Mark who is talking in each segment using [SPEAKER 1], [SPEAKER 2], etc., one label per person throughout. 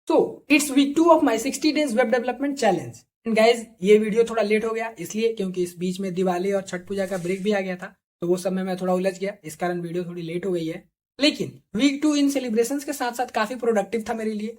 [SPEAKER 1] तो it's week 2 of my 60 days web development challenge. And guys ये video थोड़ा late हो गया इसलिए क्योंकि इस बीच में दिवाली और छठ पूजा का ब्रेक भी आ गया था, तो वो सब में मैं थोड़ा उलझ गया, इस कारण वीडियो थोड़ी लेट हो गई है। लेकिन वीक 2 इन सेलिब्रेशंस के साथ साथ काफी प्रोडक्टिव था मेरे लिए।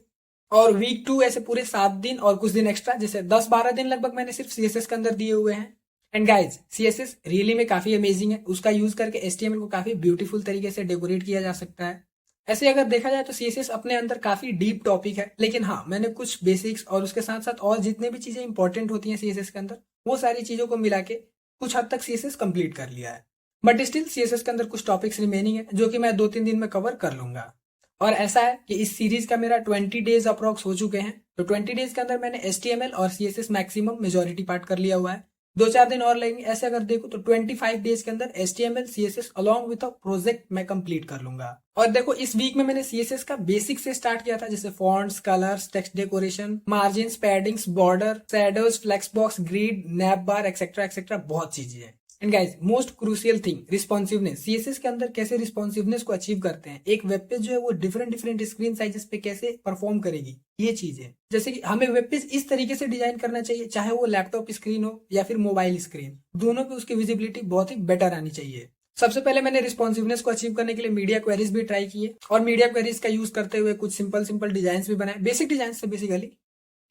[SPEAKER 1] और वीक 2 ऐसे पूरे 7 दिन और कुछ दिन एक्स्ट्रा, जैसे 10-12 दिन लगभग मैंने सिर्फ सीएसएस के अंदर दिए हुए हैं। एंड गाइज सीएसएस रियली में काफी अमेजिंग है, उसका यूज करके एचटीएमएल को काफी ब्यूटीफुल तरीके से डेकोरेट किया जा सकता है। ऐसे अगर देखा जाए तो सीएसएस अपने अंदर काफी डीप टॉपिक है, लेकिन हाँ मैंने कुछ बेसिक्स और उसके साथ साथ और जितने भी चीजें इंपॉर्टेंट होती हैं सीएसएस के अंदर, वो सारी चीजों को मिला के कुछ हद तक सीएसएस कंप्लीट कर लिया है। बट स्टिल सीएसएस के अंदर कुछ टॉपिक्स रिमेनिंग है जो कि मैं 2-3 दिन में कवर कर लूंगा। और ऐसा है कि इस सीरीज का मेरा 20 डेज अप्रॉक्स हो चुके हैं, तो 20 डेज के अंदर मैंने एचटीएमएल और सीएसएस मैक्सिमम मेजोरिटी पार्ट कर लिया हुआ है। 2-4 दिन और लगेंगे। ऐसे अगर देखो तो 25 डेज के अंदर HTML CSS along with a project मैं कंप्लीट कर लूंगा। और देखो इस वीक में मैंने सीएसएस का बेसिक से स्टार्ट किया था, जैसे fonts, colours, text decoration, margin, paddings, border, shadows, flex box, grid, nav bar, etcetera etcetera, बहुत चीजें हैं। And guys most crucial thing, responsiveness. CSS के अंदर कैसे रिस्पॉन्सिवनेस को अचीव करते हैं, एक वेब पेज जो है वो डिफरेंट डिफरेंट स्क्रीन साइजेस पे कैसे परफॉर्म करेगी, ये चीज है। जैसे कि हमें वेब पेज इस तरीके से डिजाइन करना चाहिए, चाहे वो लैपटॉप स्क्रीन हो या फिर मोबाइल स्क्रीन, दोनों पे उसकी विजिबिलिटी बहुत ही बेटर आनी चाहिए। सबसे पहले मैंने रिस्पॉन्सिवनेस को अचीव करने के लिए मीडिया क्वेरीज भी ट्राई किए, और मीडिया क्वेरीज का यूज करते हुए कुछ सिंपल सिंपल डिजाइन भी बनाए, बेसिक डिजाइन से बेसिकली।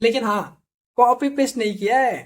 [SPEAKER 1] लेकिन हाँ, कॉपी पेस्ट नहीं किया है।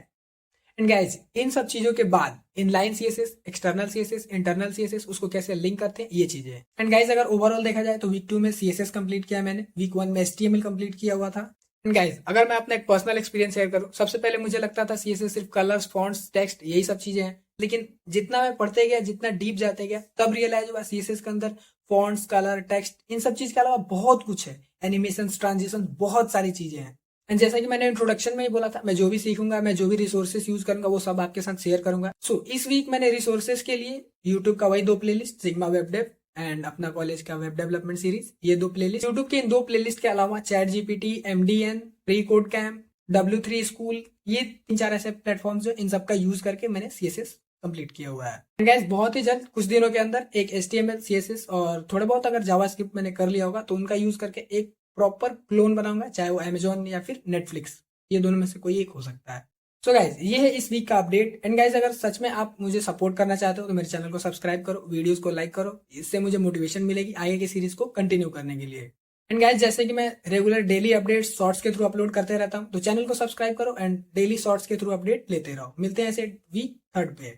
[SPEAKER 1] एंड गाइज इन सब चीजों के बाद inline CSS, external CSS, internal CSS, उसको कैसे लिंक करते हैं, ये चीजें हैं। एंड गाइज अगर ओवरऑल देखा जाए तो वीक 2 में सीएसएस कंप्लीट किया मैंने, वीक 1 में एचटीएमएल कंप्लीट किया हुआ था। एंड गाइज अगर मैं अपना एक पर्सनल एक्सपीरियंस शेयर करूं, सबसे पहले मुझे लगता था सीएसएस सिर्फ कलर्स, फॉन्ट्स, टेक्स्ट, यही सब चीजें हैं। लेकिन जितना मैं पढ़ते गया, जितना डीप जाते गया, तब रियलाइज हुआ सीएसएस के अंदर फॉन्ट्स, कलर, टेक्स्ट, इन सब चीज के अलावा बहुत कुछ है। एनिमेशन, ट्रांजिशन, बहुत सारी चीजें हैं। एंड जैसा कि मैंने इंट्रोडक्शन में ही बोला था, मैं जो भी सीखूंगा, मैं जो भी रिसोर्सेस यूज करूंगा, वो सब आपके साथ शेयर करूंगा। सो इस वीक मैंने रिसोर्सेस के लिए यूट्यूब का वही 2 playlist, sigma web dev and अपना कॉलेज का वेब डेवलपमेंट सीरीज, ये 2 प्लेलिस्ट। यूट्यूब के इन 2 प्लेलिस्ट के अलावा chat GPT, MDN, free code camp, W3 school, ये 3-4 ऐसे प्लेटफॉर्म जो इन सब का यूज करके मैंने सीएसएस कंप्लीट किया हुआ है। गाइस बहुत ही जल्द कुछ दिनों के अंदर एक HTML, CSS और थोड़े बहुत अगर जावास्क्रिप्ट मैंने कर लिया होगा, तो उनका यूज करके एक प्रॉपर क्लोन बनाऊंगा, चाहे वो अमेजोन या फिर नेटफ्लिक्स, ये दोनों में से कोई एक हो सकता है। सो गाइज ये है इस वीक का अपडेट। एंड गाइज अगर सच में आप मुझे सपोर्ट करना चाहते हो तो मेरे चैनल को सब्सक्राइब करो, वीडियोस को लाइक करो, इससे मुझे मोटिवेशन मिलेगी आगे की सीरीज को कंटिन्यू करने के लिए। एंड गाइज जैसे कि मैं रेगुलर डेली अपडेट्स शॉर्ट्स के थ्रू अपलोड करते रहता हूँ, तो चैनल को सब्सक्राइब करो एंड डेली शॉर्ट्स के थ्रू अपडेट लेते रहो। मिलते हैं ऐसे वीक 3 पे।